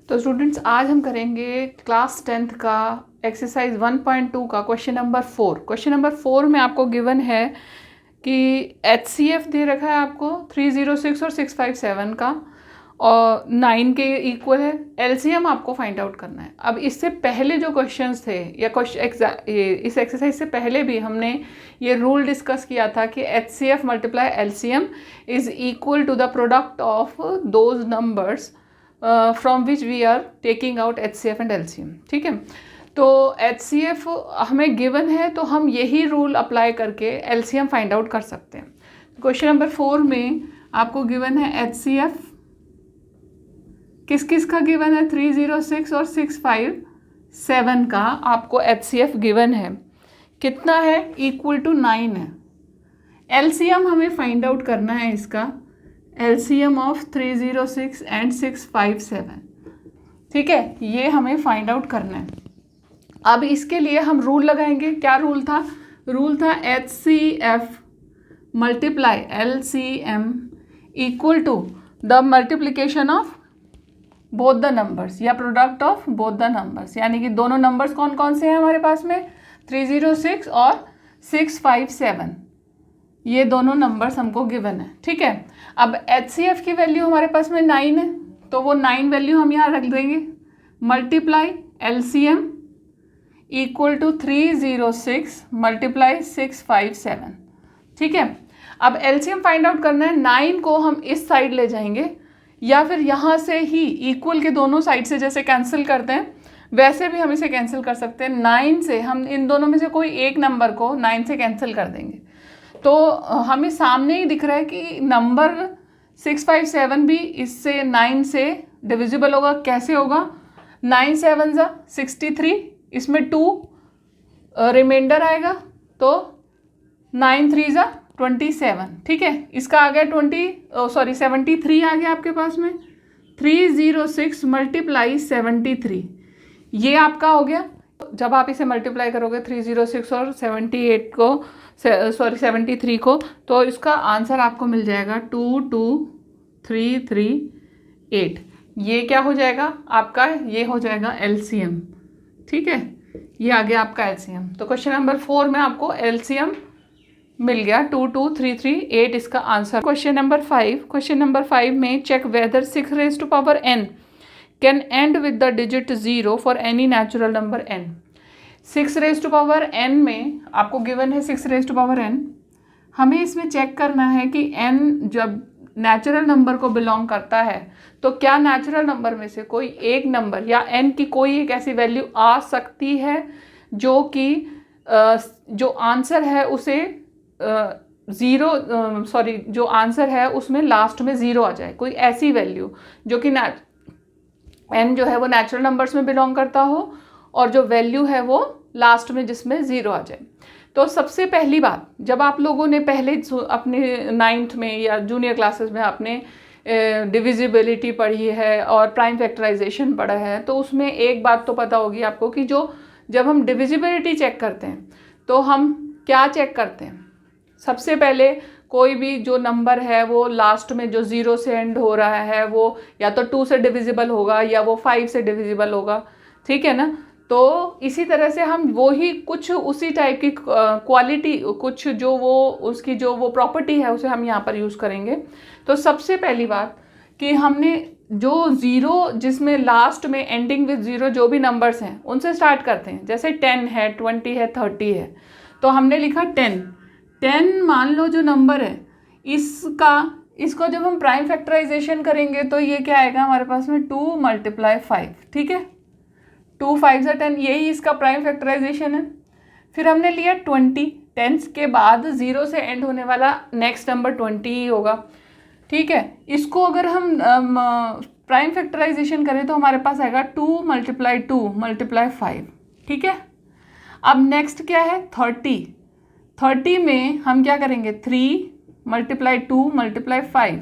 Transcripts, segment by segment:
तो स्टूडेंट्स आज हम करेंगे क्लास 10th का एक्सरसाइज 1.2 का क्वेश्चन नंबर 4। क्वेश्चन नंबर 4 में आपको गिवन है कि HCF दे रखा है आपको 306 और 657 का और 9 के इक्वल है। LCM आपको फाइंड आउट करना है। अब इससे पहले जो क्वेश्चंस थे या इस एक्सरसाइज से पहले भी हमने ये रूल डिस्कस किया था कि HCF multiply LCM is equal to the product of those numbers from which we are taking out HCF and LCM। ठीक है, तो HCF हमें गिवन है तो हम यही रूल अप्लाई करके LCM फाइंड आउट कर सकते हैं। क्वेश्चन नंबर 4 में आपको गिवन है HCF किस किस का गिवन है 306 और 657 का आपको HCF गिवन है, कितना है इक्वल टू 9 है। LCM हमें फाइंड आउट करना है इसका, LCM ऑफ 306 एंड 657। ठीक है, ये हमें फाइंड आउट करना है। अब इसके लिए हम रूल लगाएंगे। क्या रूल था? रूल था HCF multiply LCM equal to the multiplication of both the numbers या product of both the numbers, यानी कि दोनों नंबर्स कौन कौन से हैं हमारे पास में 306 और 657, ये दोनों नंबर्स हमको गिवन है। ठीक है, अब HCF की वैल्यू हमारे पास में 9 है तो वो 9 वैल्यू हम यहाँ रख देंगे, multiply LCM equal to 306 multiply 657। ठीक है, अब LCM फाइंड आउट करना है। 9 को हम इस साइड ले जाएंगे या फिर यहाँ से ही इक्वल के दोनों साइड से जैसे कैंसिल करते हैं वैसे भी हम इसे कैंसिल कर सकते हैं। 9 से हम इन दोनों में से कोई एक नंबर को 9 से कैंसिल कर देंगे तो हमें सामने ही दिख रहा है कि नंबर 657 भी इससे 9 से डिविजिबल होगा। कैसे होगा? 9 7 ज़ा 63, इसमें 2 रिमाइंडर आएगा तो 9 3 ज़ा 27। ठीक है, इसका आ गया 73 आ गया आपके पास में। 306 मल्टीप्लाई 73, ये आपका हो गया। जब आप इसे मल्टीप्लाई करोगे 306 और 73 को तो इसका आंसर आपको मिल जाएगा 22338। ये क्या हो जाएगा आपका? ये हो जाएगा LCM। ठीक है, ये आ गया आपका LCM। तो क्वेश्चन नंबर 4 में आपको LCM मिल गया 22338 इसका आंसर। क्वेश्चन नंबर 5 में check whether 6 raise to power n can end with the digit 0 for any natural number n। 6 raise to power n में आपको गिवन है 6 रेज़ टू पावर n। हमें इसमें चेक करना है कि n जब नेचुरल नंबर को बिलोंग करता है तो क्या नेचुरल नंबर में से कोई एक नंबर या n की कोई एक ऐसी वैल्यू आ सकती है जो कि जो आंसर है उसे जो आंसर है उसमें लास्ट में 0 आ जाए। कोई ऐसी वैल्यू जो कि n जो है वो नेचुरल नंबर्स में बिलोंग करता हो और जो वैल्यू है वो लास्ट में जिसमें 0 आ जाए। तो सबसे पहली बात, जब आप लोगों ने पहले अपने 9th में या जूनियर क्लासेस में आपने डिविजिबिलिटी पढ़ी है और प्राइम फैक्टराइजेशन पढ़ा है तो उसमें एक बात तो पता होगी आपको कि जब हम डिविजिबिलिटी चेक करते हैं तो हम क्या चेक करते हैं? सबसे पहले कोई भी जो नंबर है वो लास्ट में जो 0 से एंड हो रहा है वो या तो 2 से डिविजिबल होगा या वो 5 से डिविजिबल होगा। ठीक है ना, तो इसी तरह से हम वो ही कुछ उसी टाइप की क्वालिटी, कुछ जो वो उसकी जो वो प्रॉपर्टी है उसे हम यहाँ पर यूज़ करेंगे। तो सबसे पहली बात कि हमने जो 0 जिसमें लास्ट में एंडिंग विद 0 जो भी नंबर्स हैं उनसे स्टार्ट करते हैं। जैसे 10 है, 20 है, 30 है तो हमने लिखा 10 मान लो जो नंबर है इसको जब हम प्राइम फैक्टराइजेशन करेंगे तो ये क्या आएगा हमारे पास में 2 मल्टीप्लाई 5। ठीक है, 2 5 ज़ा 10, यही इसका प्राइम फैक्टराइजेशन है। फिर हमने लिया 20, 10 के बाद 0 से एंड होने वाला नेक्स्ट नंबर 20 ही होगा। ठीक है, इसको अगर हम प्राइम फैक्टराइजेशन करें तो हमारे पास आएगा 2 मल्टीप्लाई 2 मल्टीप्लाई 5। ठीक है, अब नेक्स्ट क्या है 30 में हम क्या करेंगे 3 multiply 2 multiply 5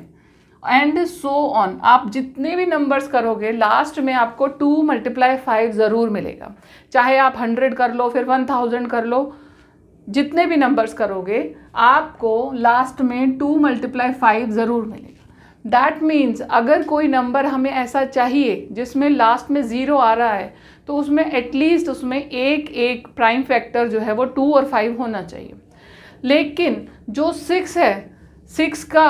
and so on. आप जितने भी नंबर्स करोगे लास्ट में आपको 2 मल्टीप्लाई 5 ज़रूर मिलेगा। चाहे आप 100 कर लो फिर 1000 कर लो, जितने भी नंबर्स करोगे आपको लास्ट में 2 मल्टीप्लाई 5 ज़रूर मिलेगा। दैट मीन्स अगर कोई नंबर हमें ऐसा चाहिए जिसमें लास्ट में 0 आ रहा है तो उसमें एटलीस्ट उसमें एक प्राइम फैक्टर जो है वो 2 और 5 होना चाहिए। लेकिन जो 6 है, 6 का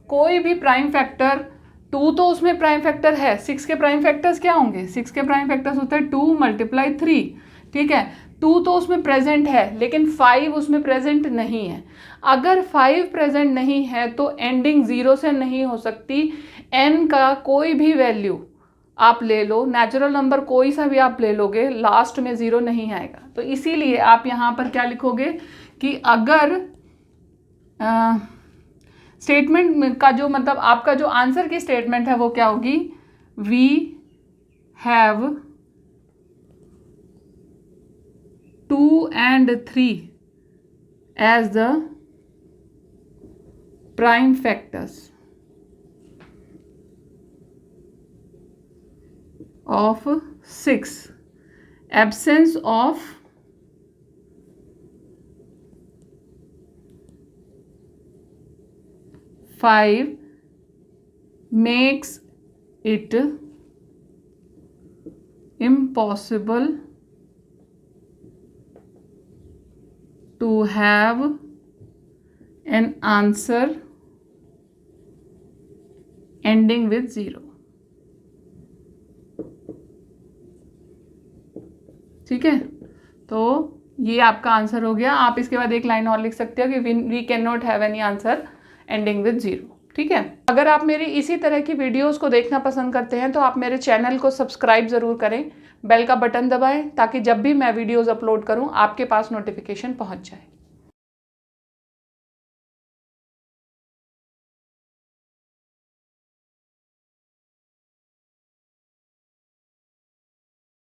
कोई भी प्राइम फैक्टर, 2 तो उसमें प्राइम फैक्टर है, 6 के प्राइम फैक्टर्स क्या होंगे? 6 के प्राइम फैक्टर्स होते हैं 2 × 3, ठीक है। 2 तो उसमें प्रेजेंट है लेकिन 5 उसमें प्रेजेंट नहीं है। अगर 5 प्रेजेंट नहीं है तो एंडिंग 0 से नहीं हो सकती। n का कोई भी वैल्यू आप ले लो, नेचुरल नंबर कोई सा भी आप ले लोगे, लास्ट में 0 नहीं आएगा। तो इसीलिए आप यहाँ पर क्या लिखोगे कि अगर स्टेटमेंट का जो मतलब आपका जो आंसर की स्टेटमेंट है वो क्या होगी? We have 2 and 3 as the prime factors of 6. Absence of 5 makes it impossible to have an answer ending with 0। ठीक है, तो ये आपका आंसर हो गया। आप इसके बाद एक लाइन और लिख सकते हो कि we can not have any answer ending with 0। ठीक है, अगर आप मेरी इसी तरह की वीडियोस को देखना पसंद करते हैं तो आप मेरे चैनल को सब्सक्राइब ज़रूर करें, बेल का बटन दबाएं ताकि जब भी मैं वीडियोस अपलोड करूं आपके पास नोटिफिकेशन पहुंच जाए।